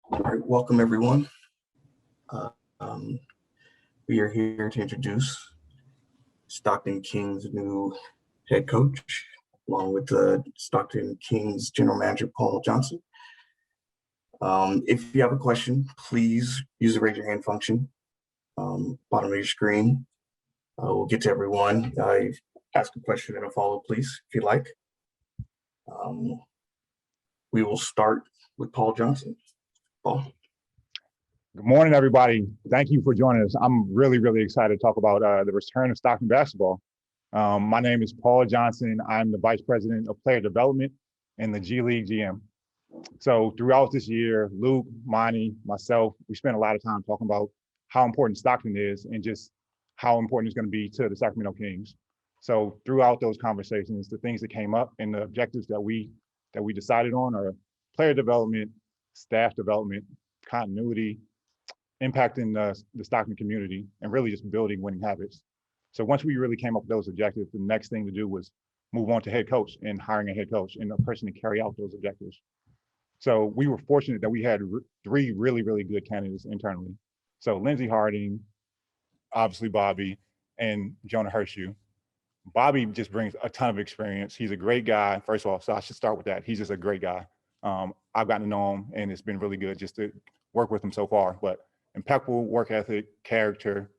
All right, welcome everyone. Uh, um, we are here to introduce Stockton Kings' new head coach, along with the Stockton Kings general manager, Paul Johnson. If you have a question, please use the raise your hand function, bottom of your screen. We'll get to everyone. Ask a question and a follow, please, if you like. We will start with Paul Johnson. Paul. Good morning, everybody. Thank you for joining us. I'm really excited to talk about the return of Stockton basketball. My name is Paul Johnson. I'm the Vice President of Player Development and the G League GM. So throughout this year, Luke, Monty, myself, we spent a lot of time talking about how important Stockton is and just how important it's going to be to the Sacramento Kings. So throughout those conversations, the things that came up and the objectives that we decided on are player development, staff development, continuity, impacting the Stockton community, and really just building winning habits. So once we really came up with those objectives, the next thing to do was move on to head coach and hiring a head coach and a person to carry out those objectives. So we were fortunate that we had three really good candidates internally. So Lindsey Harding, obviously Bobby, and Jonah Hershew. Bobby just brings a ton of experience. He's a great guy, first of all, so I should start with that. He's just a great guy. I've gotten to know him, and it's been really good just to work with him so far. But impeccable work ethic, character.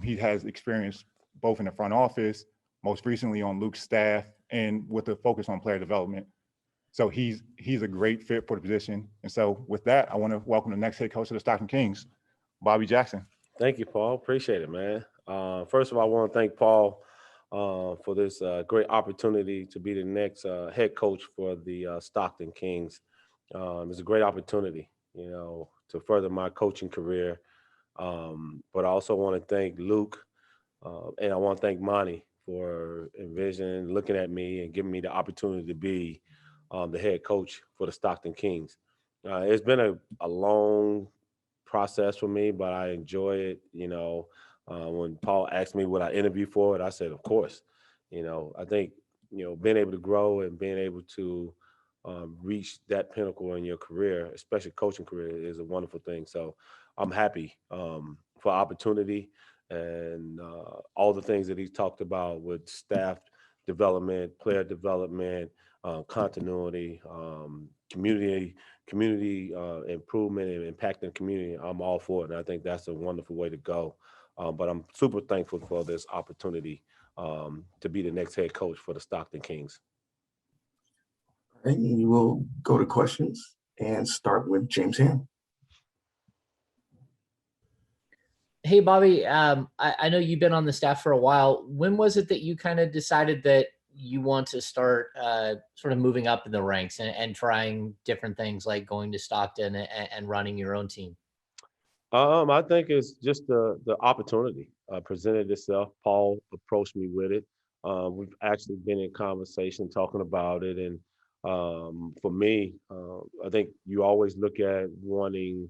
He has experience both in the front office, most recently on Luke's staff, and with a focus on player development. So he's a great fit for the position. And so with that, I want to welcome the next head coach of the Stockton Kings, Bobby Jackson. Thank you, Paul. Appreciate it, man. First of all, I want to thank Paul for this great opportunity to be the next head coach for the Stockton Kings. It's a great opportunity, to further my coaching career. But I also want to thank Luke and I want to thank Monty for envisioning, looking at me, and giving me the opportunity to be the head coach for the Stockton Kings. It's been a long process for me, but I enjoy it. When Paul asked me would I interview for it, I said, of course. I think, being able to grow and being able to reach that pinnacle in your career, especially coaching career, is a wonderful thing. So I'm happy for opportunity and all the things that he talked about with staff development, player development, continuity, community improvement and impacting the community. I'm all for it, and I think that's a wonderful way to go. But I'm super thankful for this opportunity to be the next head coach for the Stockton Kings. All right, we will go to questions and start with James Ham. Hey, Bobby, I know you've been on the staff for a while. When was it that you kind of decided that you want to start sort of moving up in the ranks and trying different things like going to Stockton and running your own team? I think it's just the opportunity presented itself. Paul approached me with it. We've actually been in conversation talking about it. And for me, I think you always look at wanting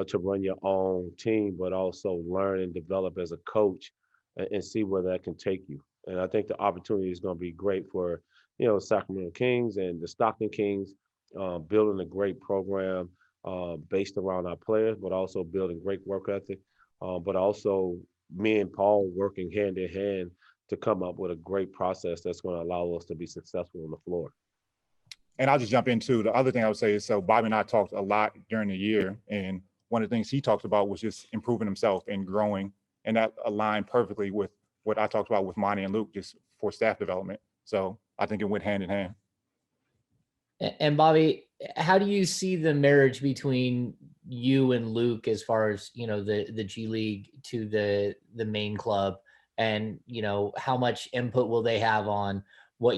to run your own team, but also learn and develop as a coach and see where that can take you. And I think the opportunity is going to be great for, Sacramento Kings and the Stockton Kings, building a great program based around our players, but also building great work ethic. But also me and Paul working hand in hand to come up with a great process that's going to allow us to be successful on the floor. And I'll just jump into the other thing I would say is, so Bobby and I talked a lot during the year, and one of the things he talked about was just improving himself and growing, and that aligned perfectly with what I talked about with Monty and Luke, just for staff development. So I think it went hand in hand. And Bobby, how do you see the marriage between you and Luke as far as, the G League to the main club, and, how much input will they have on what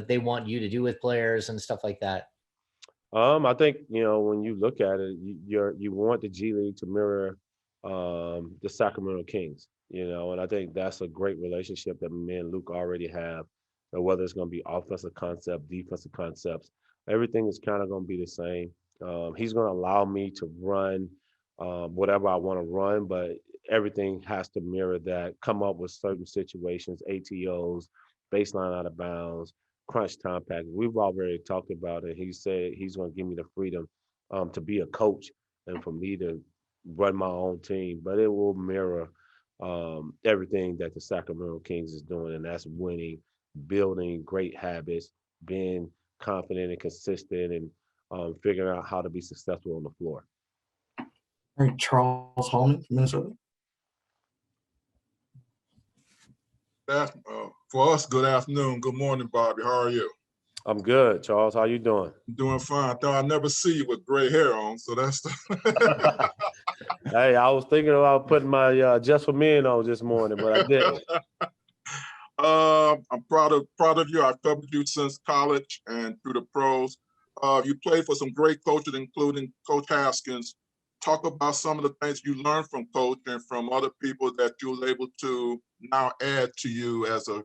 they want you to do with players and stuff like that? I think, when you look at it, you want the G League to mirror the Sacramento Kings, and I think that's a great relationship that me and Luke already have. And whether it's going to be offensive concept, defensive concepts, everything is kind of going to be the same. He's going to allow me to run whatever I want to run, but everything has to mirror that, come up with certain situations, ATOs, baseline out of bounds, crunch time package. We've already talked about it. He said he's going to give me the freedom to be a coach and for me to run my own team, but it will mirror everything that the Sacramento Kings is doing, and that's winning, building great habits, being confident and consistent, and figuring out how to be successful on the floor. All right, Charles Hallman from Minnesota. For us, good afternoon. Good morning, Bobby. How are you? I'm good, Charles. How you doing? I'm doing fine. Though I never see you with gray hair on, so that's Hey, I was thinking about putting my Just for Men on this morning, but I didn't. I'm proud of you. I've covered you since college and through the pros. You played for some great coaches, including Coach Haskins. Talk about some of the things you learned from Coach and from other people that you were able to now add to you as a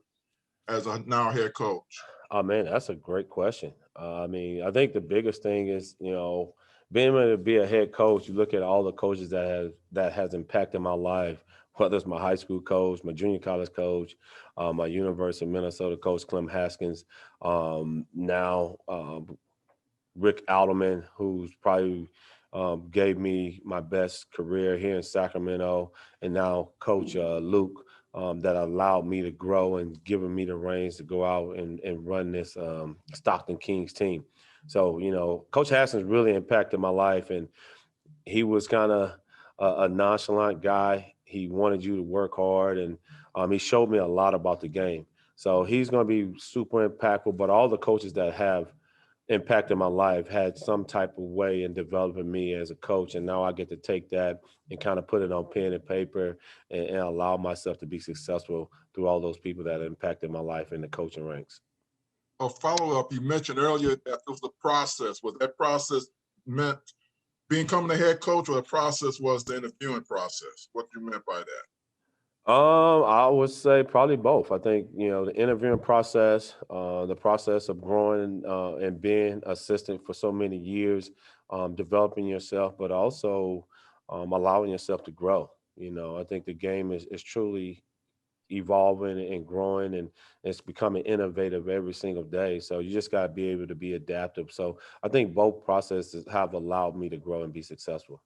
now head coach. Oh man, that's a great question. I mean, I think the biggest thing is, being able to be a head coach. You look at all the coaches that has impacted my life, whether it's my high school coach, my junior college coach, my University of Minnesota coach, Clem Haskins, now Rick Alderman, who's probably gave me my best career here in Sacramento, and now Coach Luke, that allowed me to grow and given me the reins to go out and run this Stockton Kings team. So, Coach Haskins really impacted my life, and he was kind of a nonchalant guy. He wanted you to work hard, and he showed me a lot about the game. So he's going to be super impactful, but all the coaches that have impacted my life had some type of way in developing me as a coach. And now I get to take that and kind of put it on pen and paper and allow myself to be successful through all those people that impacted my life in the coaching ranks. A follow-up, you mentioned earlier that it was the process. Was that process meant becoming a head coach, or the process was the interviewing process? What you meant by that? I would say probably both. I think, the interviewing process, the process of growing and being assistant for so many years, developing yourself, but also allowing yourself to grow. I think the game is truly evolving and growing, and it's becoming innovative every single day. So you just got to be able to be adaptive. So I think both processes have allowed me to grow and be successful.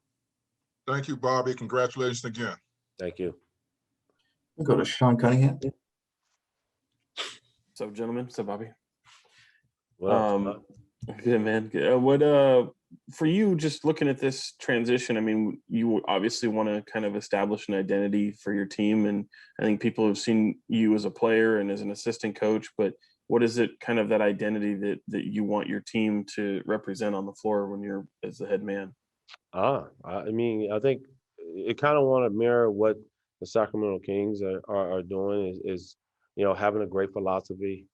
Thank you, Bobby. Congratulations again. Thank you. We'll go to Sean Cunningham. What's up, gentlemen? What's up, Bobby? What up, Scott? Good, man. Good. For you, just looking at this transition, I mean, you obviously want to kind of establish an identity for your team, and I think people have seen you as a player and as an assistant coach, but what is it kind of that identity that you want your team to represent on the floor when you're as the head man? I mean, I think it kind of want to mirror what the Sacramento Kings are doing is having a great philosophy,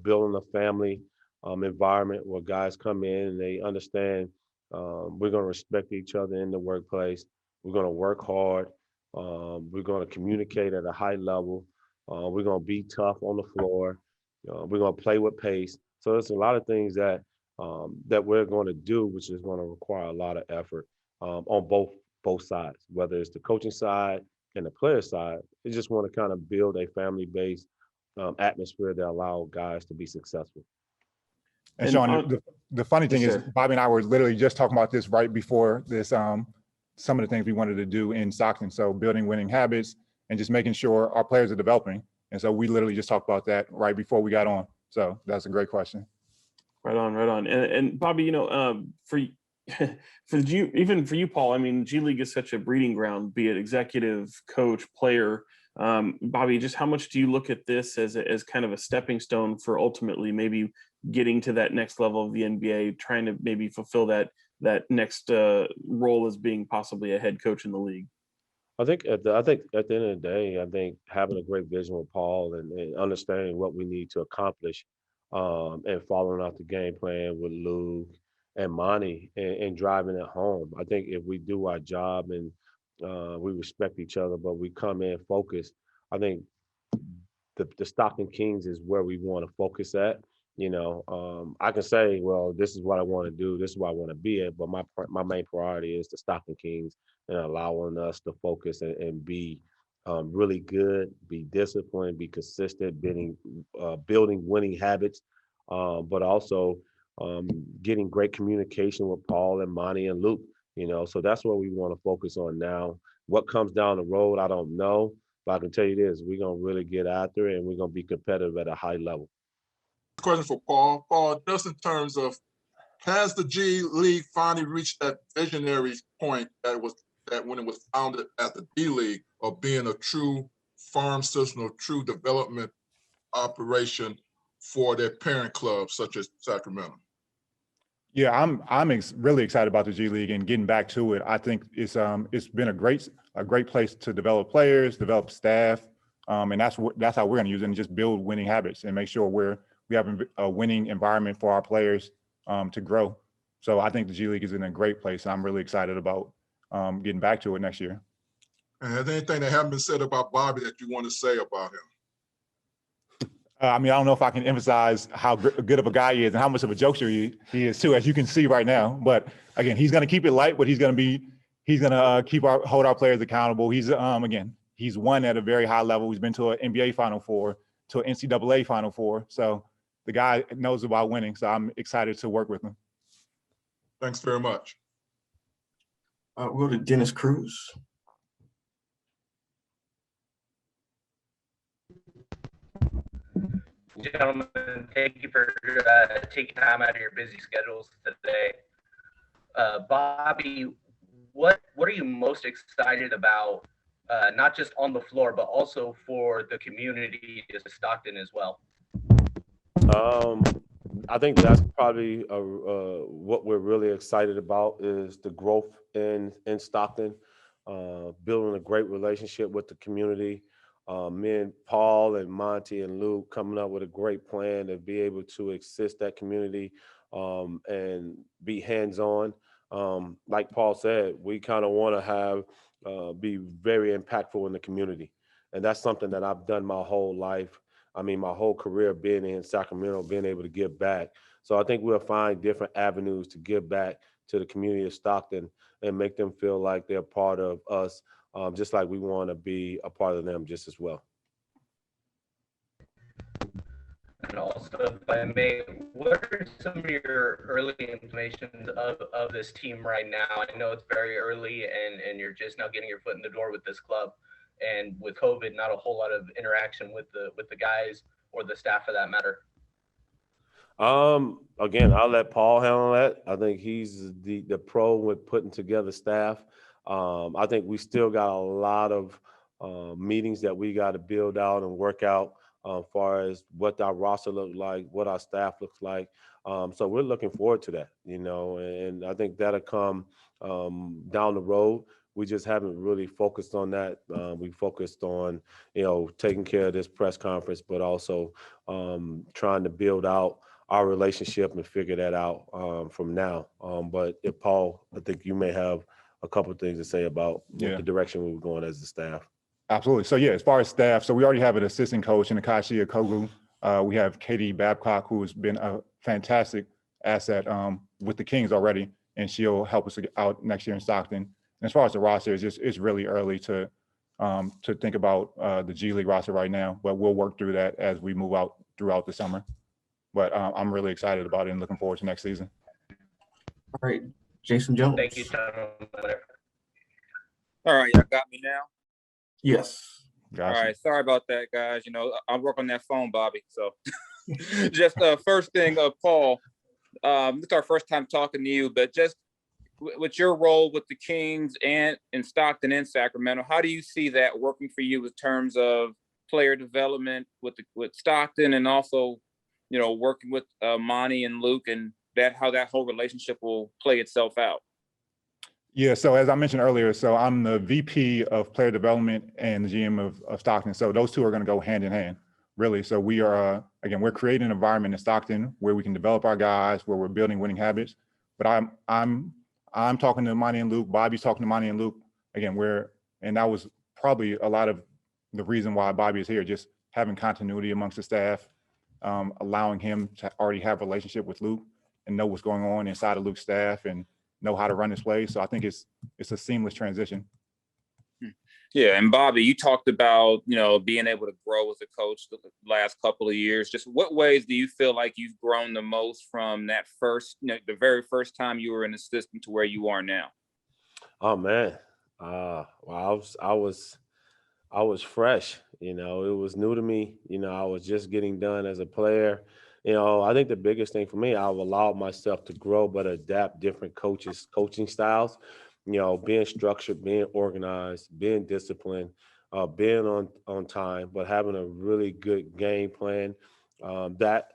building a family environment where guys come in and they understand we're going to respect each other in the workplace. We're going to work hard. We're going to communicate at a high level. We're going to be tough on the floor. We're going to play with pace. So there's a lot of things that we're going to do, which is going to require a lot of effort on both sides, whether it's the coaching side and the player side. They just want to kind of build a family-based atmosphere that allow guys to be successful. And Sean, the funny thing is, Bobby and I were literally just talking about this right before this, some of the things we wanted to do in Stockton. So building winning habits and just making sure our players are developing. And so we literally just talked about that right before we got on. So that's a great question. Right on. And Bobby, for you, even for you, Paul, I mean, G League is such a breeding ground, be it executive, coach, player. Bobby, just how much do you look at this as kind of a stepping stone for ultimately maybe getting to that next level of the NBA, trying to maybe fulfill that next role as being possibly a head coach in the league? I think at the end of the day, I think having a great vision with Paul and understanding what we need to accomplish, and following out the game plan with Luke and Monty and driving it home. I think if we do our job and we respect each other, but we come in focused, I think the Stockton Kings is where we want to focus at. I can say, well, this is what I want to do, this is what I want to be at, but my main priority is the Stockton Kings and allowing us to focus and be really good, be disciplined, be consistent, building winning habits, but also getting great communication with Paul and Monty and Luke So that's what we want to focus on now. What comes down the road, I don't know, but I can tell you this: we're gonna really get after it, and we're gonna be competitive at a high level. Question for Paul. Paul, just in terms of, has the G League finally reached that visionary point that when it was founded as the D League, of being a true farm system, a true development operation for their parent clubs such as Sacramento? Yeah, I'm really excited about the G League and getting back to it. I think it's been a great place to develop players, develop staff, and that's how we're going to use it, and just build winning habits and make sure we have a winning environment for our players to grow. So I think the G League is in a great place. I'm really excited about getting back to it next year. And has anything that haven't been said about Bobby that you want to say about him? I mean, I don't know if I can emphasize how good of a guy he is and how much of a jokester he is too, as you can see right now. But again, he's going to keep it light, but he's going to hold our players accountable. He's won at a very high level. He's been to an NBA Final Four, to an NCAA Final Four. So the guy knows about winning. So I'm excited to work with him. Thanks very much. We'll go to Dennis Cruz. Gentlemen, thank you for taking time out of your busy schedules today. Bobby, what are you most excited about, not just on the floor, but also for the community of Stockton as well? I think that's probably what we're really excited about is the growth in Stockton, building a great relationship with the community. Me and Paul and Monty and Luke coming up with a great plan to be able to assist that community and be hands-on. Like Paul said, we kind of want to be very impactful in the community. And that's something that I've done my whole life. I mean, my whole career being in Sacramento, being able to give back. So I think we'll find different avenues to give back to the community of Stockton and make them feel like they're part of us, just like we want to be a part of them just as well. And also, if I may, what are some of your early informations of this team right now? I know it's very early and you're just now getting your foot in the door with this club. And with COVID, not a whole lot of interaction with the guys or the staff for that matter. Again, I'll let Paul handle that. I think he's the pro with putting together staff. I think we still got a lot of meetings that we got to build out and work out as far as what our roster looks like, what our staff looks like. So we're looking forward to that, and I think that'll come down the road. We just haven't really focused on that. We focused on, taking care of this press conference, but also trying to build out our relationship and figure that out from now. But if Paul, I think you may have a couple of things to say about the direction we were going as a staff. Absolutely. So as far as staff, so we already have an assistant coach in Akashi Okogu. We have Katie Babcock, who has been a fantastic asset with the Kings already, and she'll help us out next year in Stockton. And as far as the roster, it's really early to think about the G League roster right now, but we'll work through that as we move out throughout the summer. But I'm really excited about it and looking forward to next season. All right, Jason Jones. Thank you, gentlemen. All right, y'all got me now? Yes. Gotcha. All right, sorry about that, guys. I work on that phone, Bobby. So just first thing, Paul, it's our first time talking to you, but just with your role with the Kings and in Stockton and Sacramento, how do you see that working for you in terms of player development with Stockton and also, working with Monty and Luke and how that whole relationship will play itself out? Yeah, so as I mentioned earlier, so I'm the VP of player development and the GM of Stockton. So those two are going to go hand in hand, really. So we are, we're creating an environment in Stockton where we can develop our guys, where we're building winning habits. But I'm talking to Monty and Luke, Bobby's talking to Monty and Luke. And that was probably a lot of the reason why Bobby is here, just having continuity amongst the staff, allowing him to already have a relationship with Luke and know what's going on inside of Luke's staff and know how to run this play. So I think it's a seamless transition. Yeah, and Bobby, you talked about, being able to grow as a coach the last couple of years. Just what ways do you feel like you've grown the most from that first, the very first time you were an assistant to where you are now? Oh man, well, I was fresh. You know, it was new to me. You know, I was just getting done as a player. You know, I think the biggest thing for me, I've allowed myself to grow, but adapt different coaching styles. You know, being structured, being organized, being disciplined, being on time, but having a really good game plan. That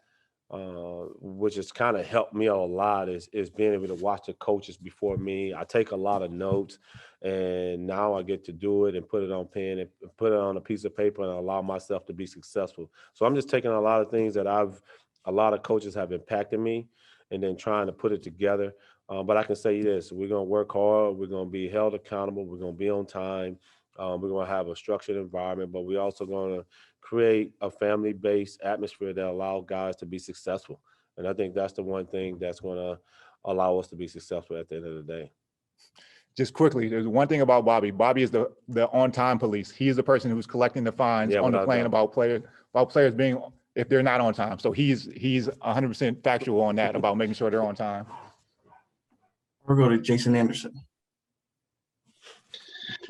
which has kind of helped me a lot is being able to watch the coaches before me. I take a lot of notes, and now I get to do it and put it on pen and put it on a piece of paper and allow myself to be successful. So I'm just taking a lot of things that a lot of coaches have impacted me, and then trying to put it together. But I can say this: we're gonna work hard. We're gonna be held accountable. We're gonna be on time. We're gonna have a structured environment, but we're also gonna create a family-based atmosphere that allow guys to be successful. And I think that's the one thing that's going to allow us to be successful at the end of the day. Just quickly, there's one thing about Bobby. Bobby is the on-time police. He is the person who's collecting the fines Yeah, on the without plane doubt. about players being, if they're not on time. So he's 100% factual on that about making sure they're on time. We'll go to Jason Anderson.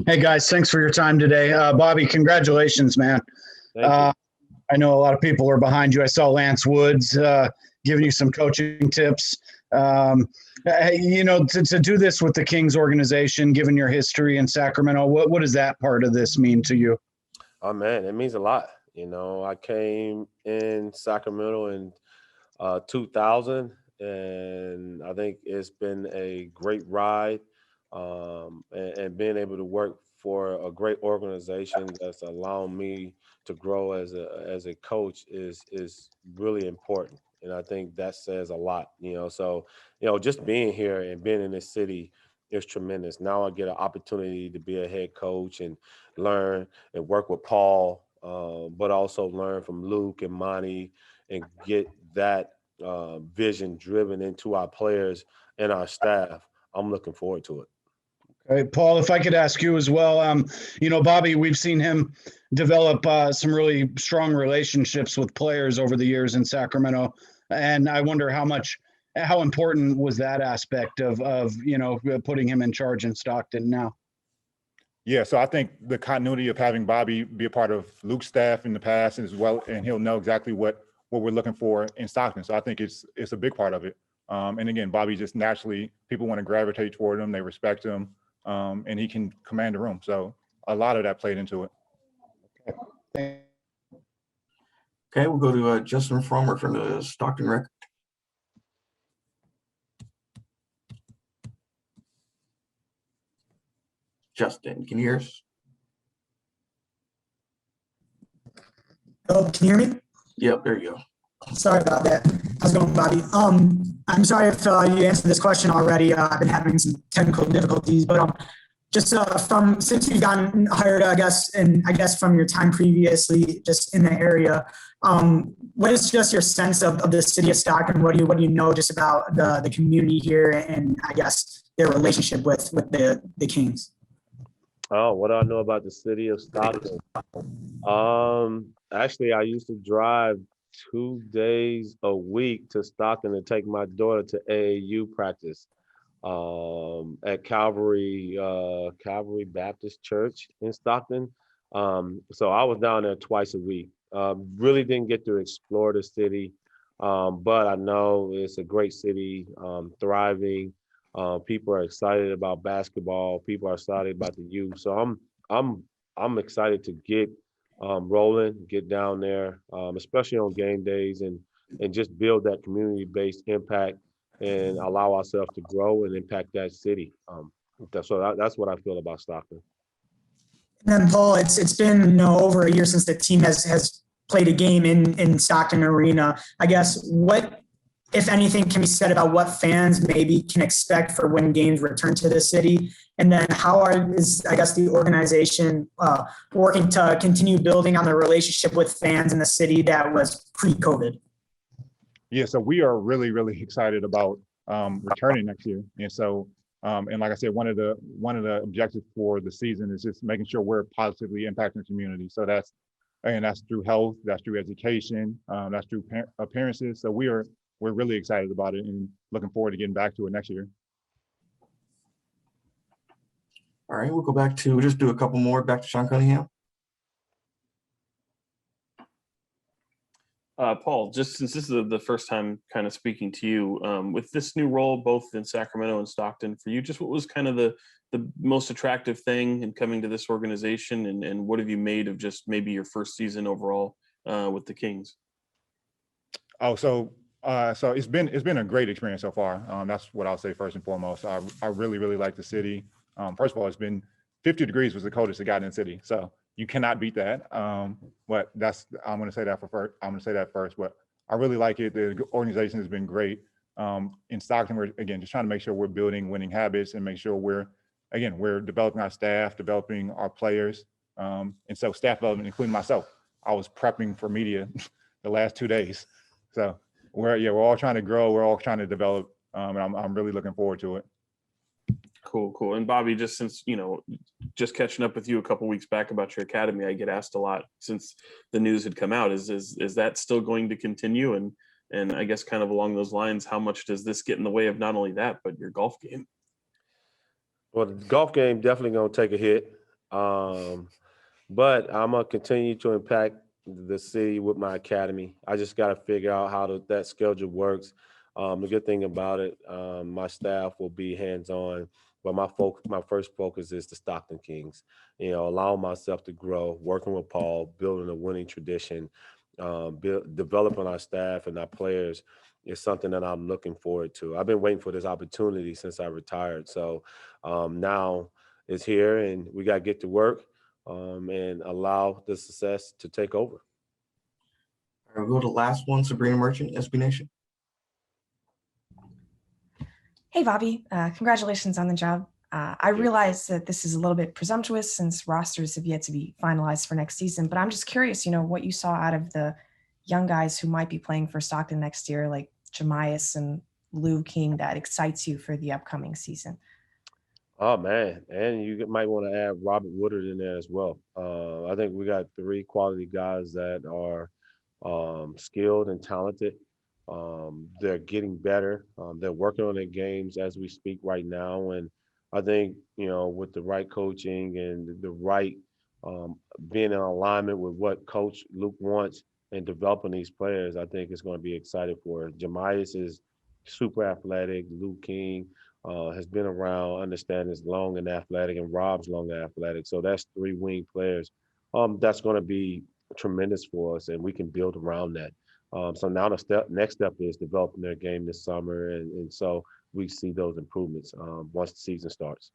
Hey guys, thanks for your time today. Bobby, congratulations, man. Thank you. I know a lot of people are behind you. I saw Lance Woods giving you some coaching tips. You know, to do this with the Kings organization, given your history in Sacramento, what does that part of this mean to you? Oh man, it means a lot. You know, I came in Sacramento in 2000, and I think it's been a great ride. And being able to work for a great organization that's allowing me to grow as a coach is really important. And I think that says a lot. You know, so just being here and being in this city is tremendous. Now I get an opportunity to be a head coach and learn and work with Paul, but also learn from Luke and Monty and get that vision driven into our players and our staff. I'm looking forward to it. Hey, Paul, if I could ask you as well, you know, Bobby, we've seen him develop some really strong relationships with players over the years in Sacramento. And I wonder how important was that aspect of you know, putting him in charge in Stockton now? Yeah, so I think the continuity of having Bobby be a part of Luke's staff in the past as well, and he'll know exactly what we're looking for in Stockton. So I think it's a big part of it. And again, Bobby just naturally, people want to gravitate toward him, they respect him, and he can command the room. So a lot of that played into it. Okay, we'll go to Justin Frommer from the Stockton Record. Justin, can you hear us? Oh, can you hear me? Yep, there you go. Sorry about that. How's it going, Bobby? I'm sorry if you answered this question already. I've been having some technical difficulties, but just since you've gotten hired, I guess from your time previously, just in the area, what is just your sense of the city of Stockton? What do you know just about the community here, and I guess their relationship with the Kings? Oh, what do I know about the city of Stockton? Actually, I used to drive 2 days a week to Stockton to take my daughter to AAU practice at Calvary Baptist Church in Stockton. So I was down there twice a week. Really didn't get to explore the city, but I know it's a great city, thriving. People are excited about basketball. People are excited about the youth. So I'm excited to get rolling, get down there, especially on game days, and just build that community-based impact and allow ourselves to grow and impact that city. That's what I feel about Stockton. And then Paul, it's been over a year since the team has played a game in Stockton Arena. I guess what, if anything, can be said about what fans maybe can expect for when games return to the city? And then how is the organization working to continue building on the relationship with fans in the city that was pre-COVID? Yeah, so we are really, really excited about returning next year. And so, and like I said, one of the objectives for the season is just making sure we're positively impacting the community. So that's through health, that's through education, that's through appearances. So we're really excited about it and looking forward to getting back to it next year. All right, we'll go back to, we'll just do a couple more, back to Sean Cunningham. Paul, just since this is the first time kind of speaking to you, with this new role, both in Sacramento and Stockton, for you, just what was kind of the most attractive thing in coming to this organization, and what have you made of just maybe your first season overall with the Kings? Oh, so it's been a great experience so far. That's what I'll say first and foremost. I really like the city. First of all, it's been 50 degrees was the coldest it got in the city, so you cannot beat that. But I'm going to say that first. But I really like it. The organization has been great. In Stockton, we're again just trying to make sure we're building winning habits and make sure we're developing our staff, developing our players, and so staff development, including myself. I was prepping for media the last 2 days. So we're all trying to grow, we're all trying to develop, and I'm really looking forward to it. Cool. And Bobby, just since, just catching up with you a couple weeks back about your academy, I get asked a lot since the news had come out. Is that still going to continue? And I guess kind of along those lines, how much does this get in the way of not only that, but your golf game? Well, the golf game definitely gonna take a hit, but I'm gonna continue to impact the city with my academy. I just got to figure out how that schedule works. The good thing about it, my staff will be hands-on, but my first focus is the Stockton Kings. Allowing myself to grow, working with Paul, building a winning tradition, developing our staff and our players is something that I'm looking forward to. I've been waiting for this opportunity since I retired. So now it's here, and we got to get to work and allow the success to take over. All right, we'll go to the last one, Sabrina Merchant, SB Nation. Hey, Bobby, congratulations on the job. I realize that this is a little bit presumptuous since rosters have yet to be finalized for next season, but I'm just curious, what you saw out of the young guys who might be playing for Stockton next year, like Jemias and Lou King, that excites you for the upcoming season. Oh, man. And you might want to add Robert Woodard in there as well. I think we got 3 quality guys that are skilled and talented. They're getting better. They're working on their games as we speak right now. And I think, with the right coaching and the right being in alignment with what Coach Luke wants and developing these players, I think it's going to be exciting for us. Jemias is super athletic. Luke King has been around, understand is long and athletic, and Rob's long and athletic. So that's 3 wing players. That's going to be tremendous for us, and we can build around that. So now the next step is developing their game this summer, and so we see those improvements once the season starts.